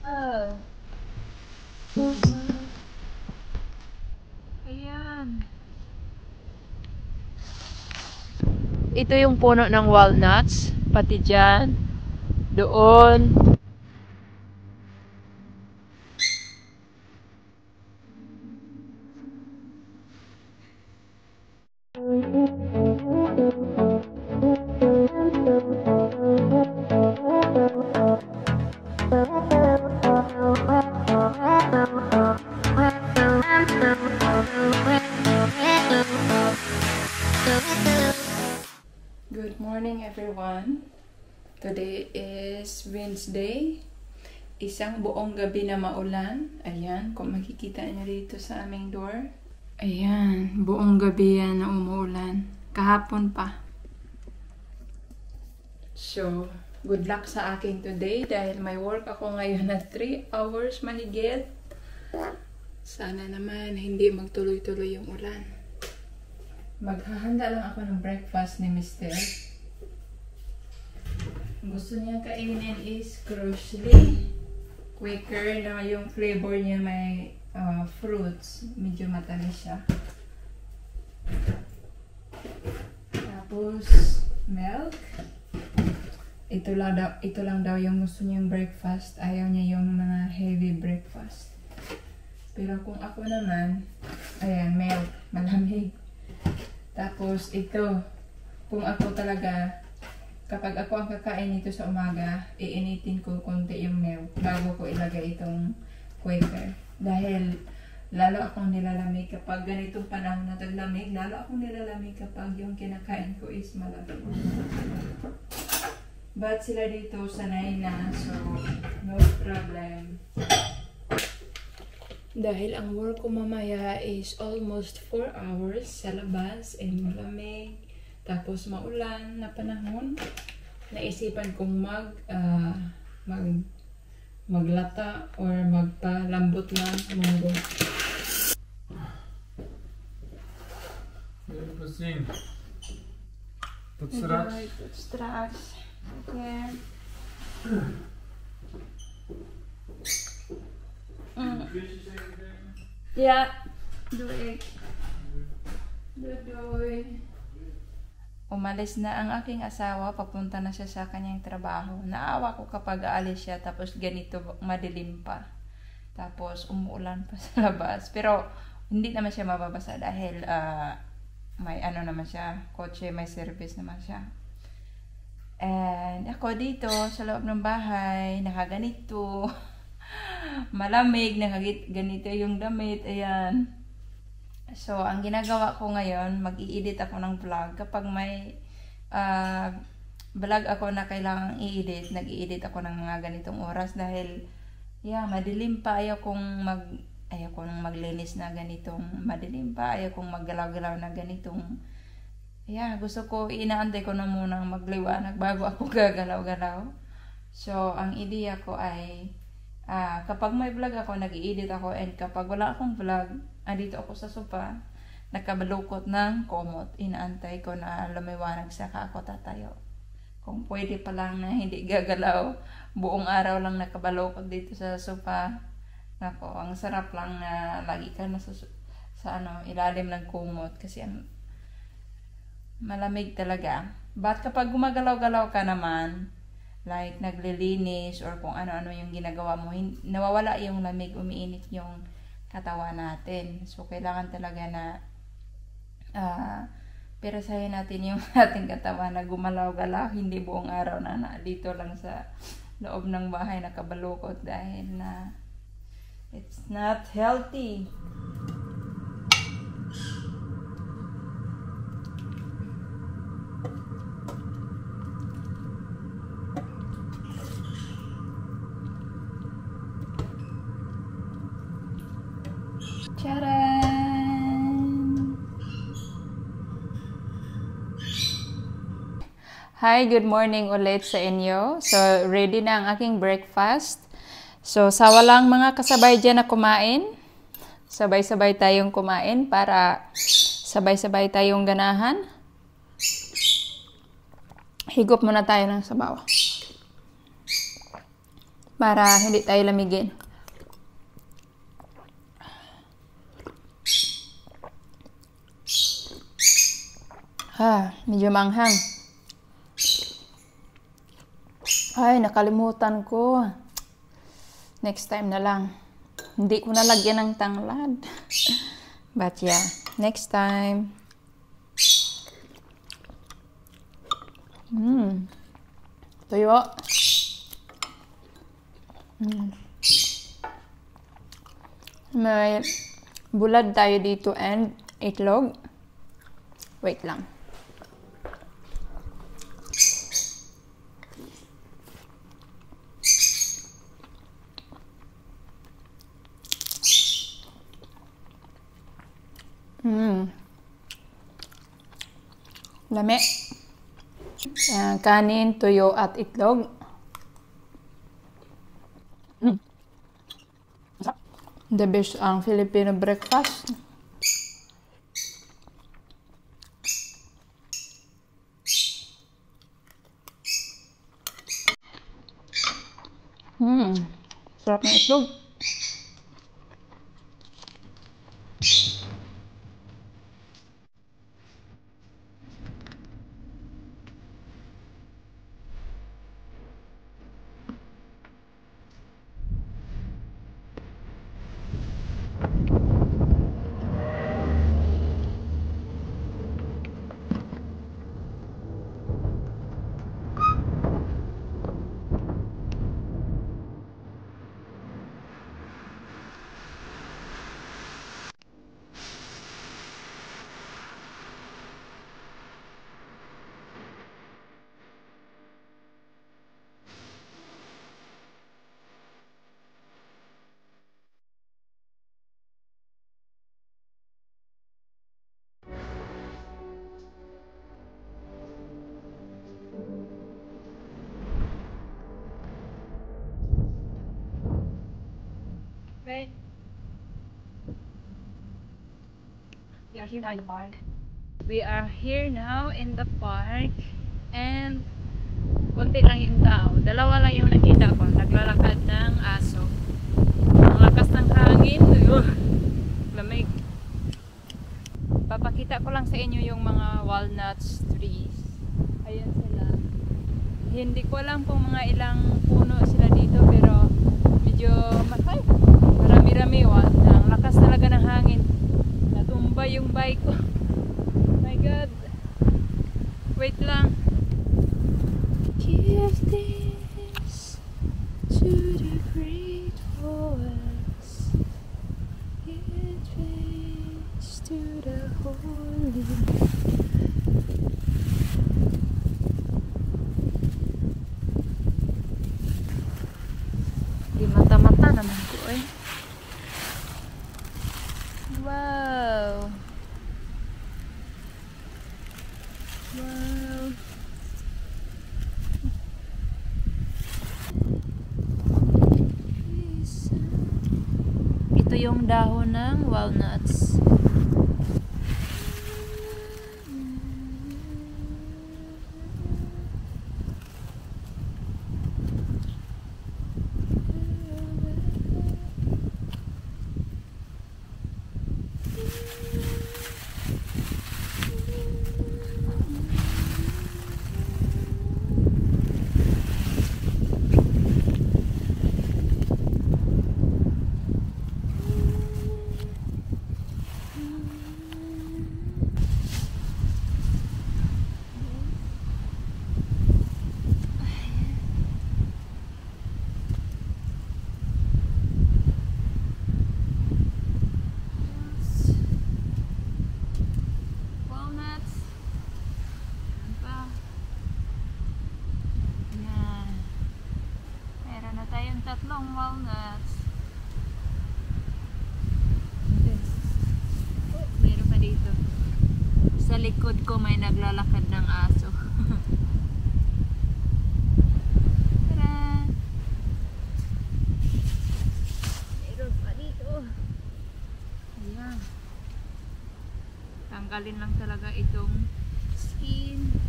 Ah. Ayan. Ito yung puno ng walnuts. Pati dyan. Doon. Good morning everyone. Today is Wednesday. Isang buong gabi na maulan. Ayan, kung makikita nyo dito sa aming door. Ayan, buong gabi yan na umuulan. Kahapon pa. So, good luck sa akin today dahil may work ako ngayon na 3 hours mahigit. Sana naman hindi magtuloy-tuloy yung ulan. Maghahanda lang ako ng breakfast ni Mr. Gusto niya kainin is Crushly. Quaker na yung flavor niya may fruits. Medyo matamis siya. Tapos, milk. Ito lang daw yung gusto niyang breakfast. Ayaw niya yung mga heavy breakfast. Pero kung ako naman, ayan, milk. Malamig. Tapos ito, kung ako talaga, kapag ako ang kakain nito sa umaga, iinitin ko konti yung milk bago ko ilagay itong Quaker. Dahil lalo akong nilalamig kapag ganitong panahon na taglamig, lalo akong nilalamig kapag yung kinakain ko is malamig. But sila dito sanay na, so no problem. Dahil ang work ko mamaya is almost 4 hours sa labas and malamig. Tapos maulan na panahon. Naisipan kong maglata or magpalambot ng munggo. Precies. Tot straks. Tot straks. Okay. Ja, doe ik. Doei. Umalis na ang aking asawa, papunta na siya sa kanyang trabaho. Naawa ko kapag aalis siya tapos ganito madilim pa. Tapos umuulan pa sa labas. Pero hindi naman siya mababasa dahil may ano naman siya, kotse, may service naman siya. And ako dito sa loob ng bahay, nakaganito. Malamig, ganito yung damit, ayan. So, ang ginagawa ko ngayon, mag-i-edit ako ng vlog. Kapag may vlog ako na kailangang i-edit, nag-i-edit ako ng mga ganitong oras dahil, madilim pa. Ayaw kong maglinis na ganitong madilim pa. Ayaw kong maggalaw-galaw na ganitong, gusto ko, inaantay ko na munang magliwanag bago ako gagalaw-galaw. So, ang ideya ko ay, kapag may vlog ako, nag-i-edit ako, and kapag wala akong vlog, andito ako sa sofa, nakabalukot ng komot, inaantay ko na lumiwanag saka ako tatayo. Kung pwede pa lang na hindi gagalaw, buong araw lang nakabalukot dito sa sofa. Nako, ang sarap lang na lagi ka na sa ilalim ng kumot kasi malamig talaga. But kapag gumagalaw-galaw ka naman, like naglilinis or kung ano-ano yung ginagawa mo, nawawala yung lamig, umiinit yung katawan natin. So, kailangan talaga na pirasahin natin yung ating katawan na gumalaw-galaw, hindi buong araw na dito lang sa loob ng bahay nakabalukot dahil na it's not healthy. Charan! Hi, good morning ulit sa inyo. So, ready na ang aking breakfast. So, sa walang mga kasabay dyan na kumain, sabay-sabay tayong kumain para sabay-sabay tayong ganahan. Higop muna tayo ng sabaw. para hindi tayo lamigin. Medyo manghang. Ay, nakalimutan ko. Next time na lang. Hindi ko nalagyan ng tanglad. But yeah, next time. Tuyo. May bulad tayo dito and itlog. Wait lang. Lami. Kanin, tuyo at itlog. The best ang Filipino breakfast. Sarap ng itlog. Right. We are here now in the park. We are here now in the park and konti lang yung tao. Dalawa lang yung nakita ko. Naglalakad ng aso. Ang lakas ng hangin. Lamig. Papakita ko lang sa inyo yung mga walnuts trees. Ayan sila. Hindi ko alam kung mga ilang puno sila dito pero medyo marami-rami. Ang lakas talaga ng hangin. Natumba yung bike ko. My God. Wait lang. Give this to the great voice. Give this to the holy. Di mata-mata naman ko eh. Wow. Wow. Ito yung dahon ng walnuts. Tatlong walnuts. Meron pa dito. Sa likod ko may naglalakad ng aso. Tara! Meron pa dito. Ayan. Tanggalin lang talaga itong skin.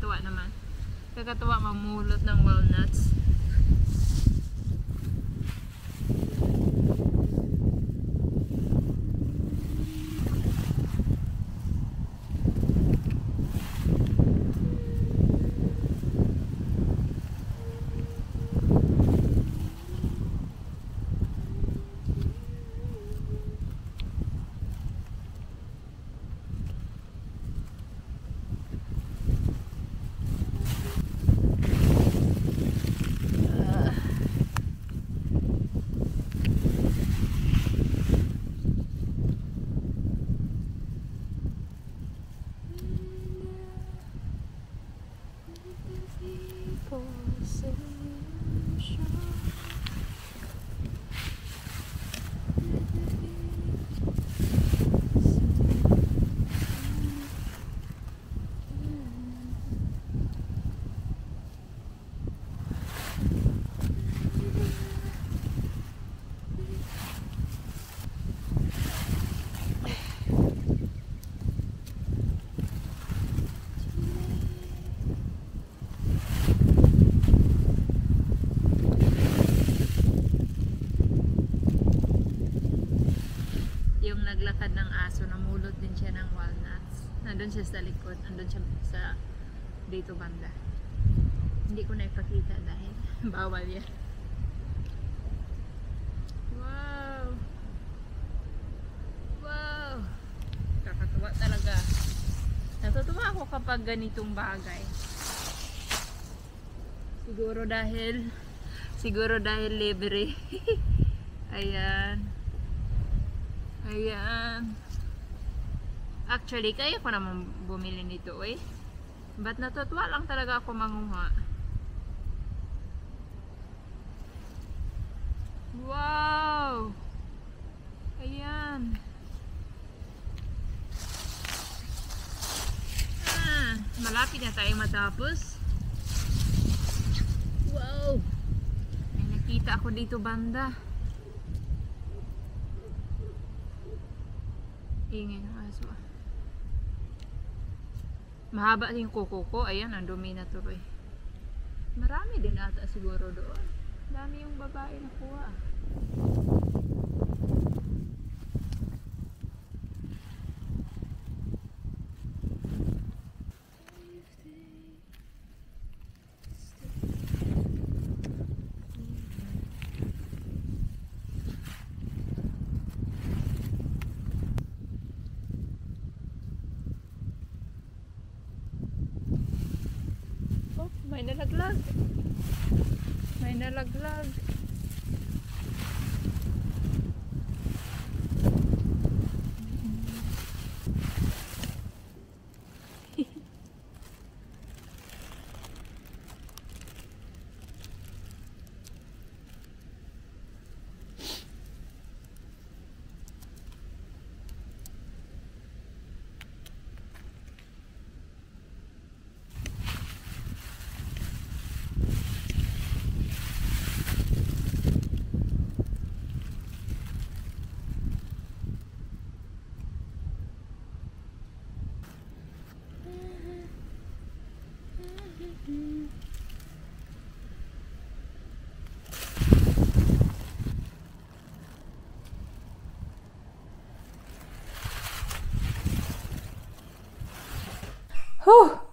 Kakatuwa naman. Kakatuwa mamulot ng walnuts. Yung naglakad ng aso, namulot din siya ng walnuts. Nandun siya sa likod, nandun siya sa dito banda. Hindi ko na ipakita dahil bawal yan. Wow! Wow! Kakatuwa talaga. Natutuwa ako kapag ganitong bagay. Siguro dahil libre. Ayan. Ayan. Actually, kaya ko naman bumili nito eh. But natutuwa lang talaga ako manguha. Wow! Ayan. Malapit na tayo matapos. Wow! May nakita ako dito banda. Ingay ng aso. Mahaba yung kuko ko. Ayan, ang dumi na tuloy. Marami din ata siguro doon. Dami yung babae na kuha. May nalaglag. May nalaglag.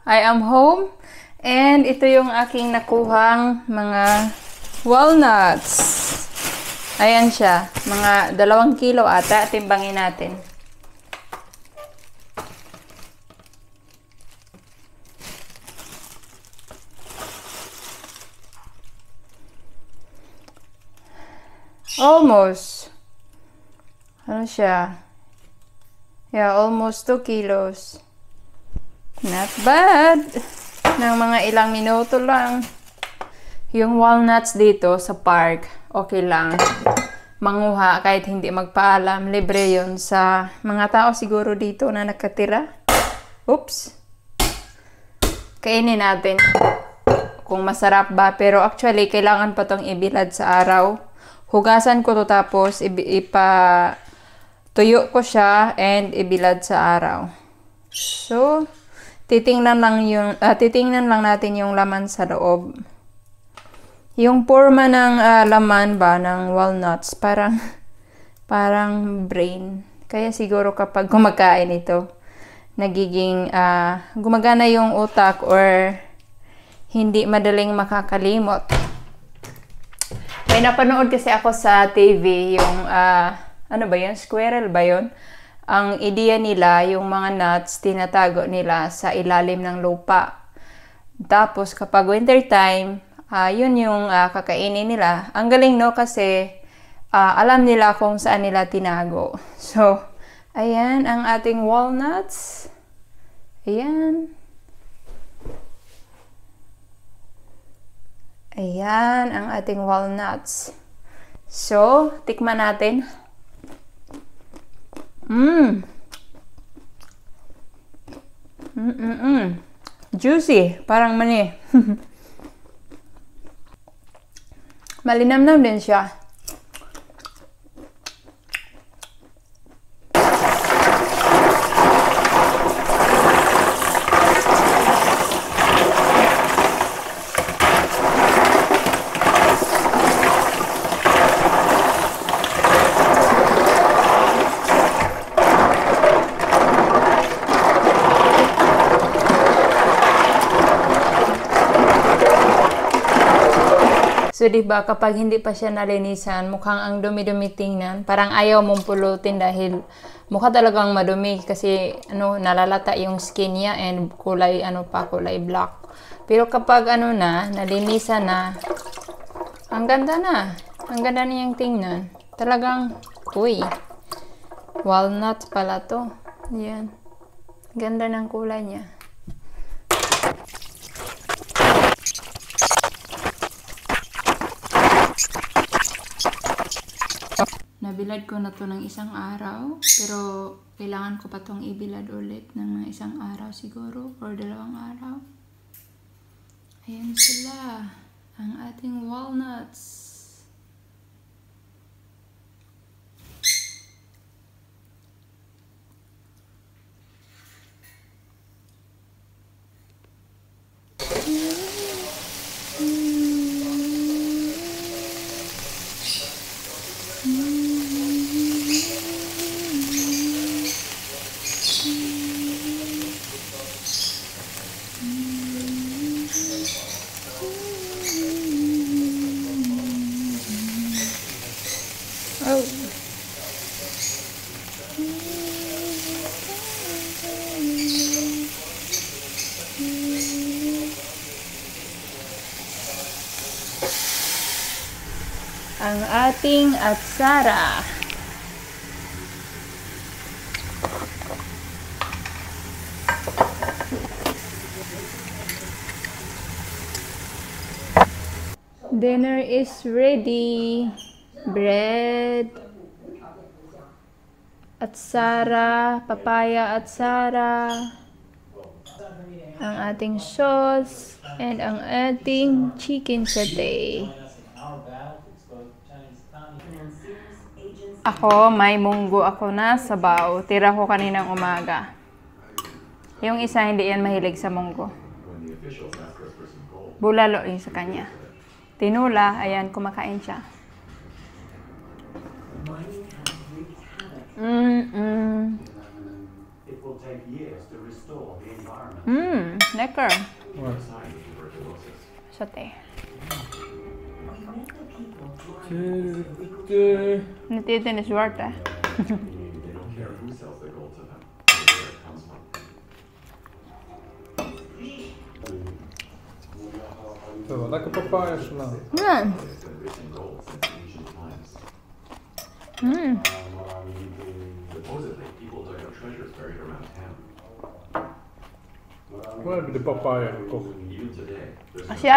I am home and ito yung aking nakuhang mga walnuts. Ayan siya, mga 2 kilo ata. Timbangin natin. Almost. Ano siya? Yeah, almost 2 kilos. Not bad. Ng mga ilang minuto lang. Yung walnuts dito sa park, okay lang. Manguha kahit hindi magpaalam. Libre yun sa mga tao siguro dito na nakatira. Oops. Kainin natin. Kung masarap ba. Pero actually, kailangan pa tong ibilad sa araw. Hugasan ko to tapos tuyo ko siya and ibilad sa araw. So, titingnan lang natin yung laman sa loob. Yung forma ng laman ba ng walnuts, parang brain. Kaya siguro kapag kumakain ito, nagiging gumagana yung utak or hindi madaling makakalimot. May napanood kasi ako sa TV yung ano ba yun? Squirrel ba yun? Ang ideya nila, yung mga nuts, tinatago nila sa ilalim ng lupa. Tapos kapag winter time, yun yung kakainin nila. Ang galing, no? Kasi alam nila kung saan nila tinago. So, ayan ang ating walnuts. Ayan. Ayan ang ating walnuts. So, tikman natin. Juicy. Parang mani. Malinamnam din siya. So, diba, kapag hindi pa siya nalinisan, mukhang ang dumi-dumi tingnan. Parang ayaw mong pulutin dahil mukha talagang madumi kasi nalalata yung skin niya and kulay black. Pero kapag nalinisan na, ang ganda na. Ang ganda niyang tingnan. Talagang, walnut pala to. Yan. Ganda ng kulay niya. Nabilad ko na to ng isang araw, pero kailangan ko pa tong ibilad ulit ng mga isang araw siguro, or 2 araw. Ayan sila, ang ating walnuts. Ang ating atsara. Dinner is ready. Bread, atsara, papaya atsara, ang ating sauce, and ang ating chicken satay. Ako, may munggo ako na sabaw. Tira ko kaninang umaga. Yung isa, hindi yan mahilig sa munggo. Bulalo yung sa kanya. Tinula, ayan, kumakain siya. Lekker. Satay. Niet eten is zwart, hè? Zo, lekker papaya sla. Ja. Waar heb je de papaya gekocht? Aziatisch.